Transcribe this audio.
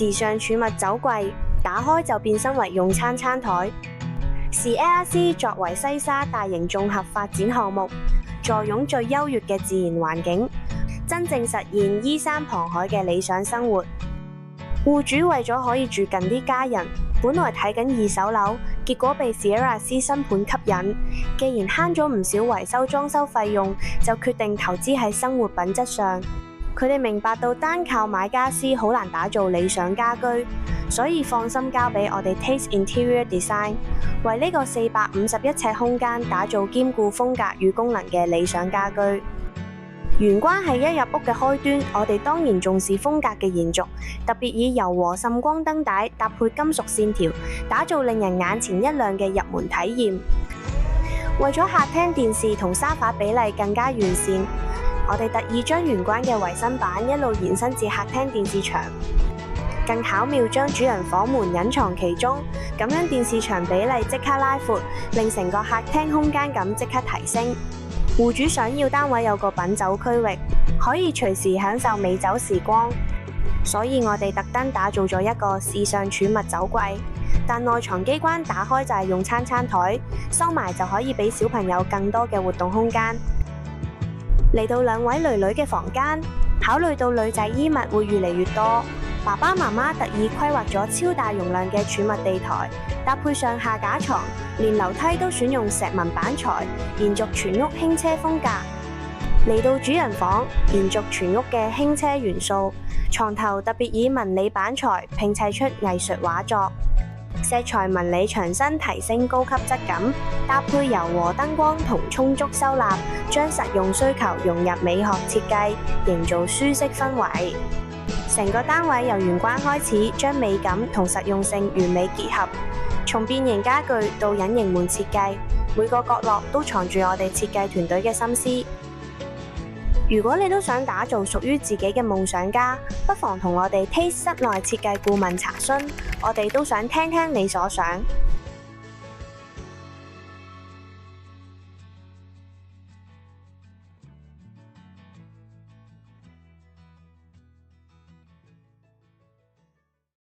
時尚儲物酒櫃，打開就變身為用餐餐台。視 ARC 作為西沙大型綜合發展項目，坐擁最優越嘅自然環境，真正實現依山傍海嘅理想生活。戶主為咗可以住近啲家人，本來睇緊二手樓，結果被 Sierra C 新盤吸引。既然慳咗唔少維修裝修費用，就決定投資喺生活品質上。佢哋明白到單靠買家私好難打造理想家居，所以放心交俾我哋 Taste Interior Design， 為呢個451尺空間打造兼顧風格與功能嘅理想家居。玄關係一入屋嘅開端，我哋當然重視風格嘅延續，特別以柔和滲光燈帶搭配金屬線條，打造令人眼前一亮嘅入門體驗。為咗客廳電視同沙發比例更加完善，我哋特意將玄關嘅維新板一路延伸至客廳電視牆，更巧妙將主人房門隱藏其中，咁樣電視牆比例即刻拉闊，令成個客廳空間感即刻提升。戶主想要單位有個品酒區域，可以隨時享受美酒時光，所以我哋特登打造咗一個時尚儲物酒櫃，但內藏機關打開就係用餐餐台，收埋就可以俾小朋友更多嘅活動空間。嚟到兩位囡囡嘅房間，考慮到女仔衣物會越嚟越多，爸爸媽媽特意規劃咗超大容量嘅儲物地台，搭配上下架床，連樓梯都選用石紋板材，延續全屋輕奢風格。嚟到主人房，延續全屋嘅輕奢元素，床頭特別以紋理板材拼砌出藝術畫作，石材紋理牆身提升高級質感，搭配柔和燈光同充足收納，將實用需求融入美學設計，營造舒適氛圍。成個單位由玄關開始，將美感同實用性完美結合，從變形家具到隱形門設計，每個角落都藏住我哋設計團隊嘅心思。如果你都想打造屬於自己嘅夢想家，不妨同我哋 Taste 室內設計顧問查詢，我哋都想聽聽你所想。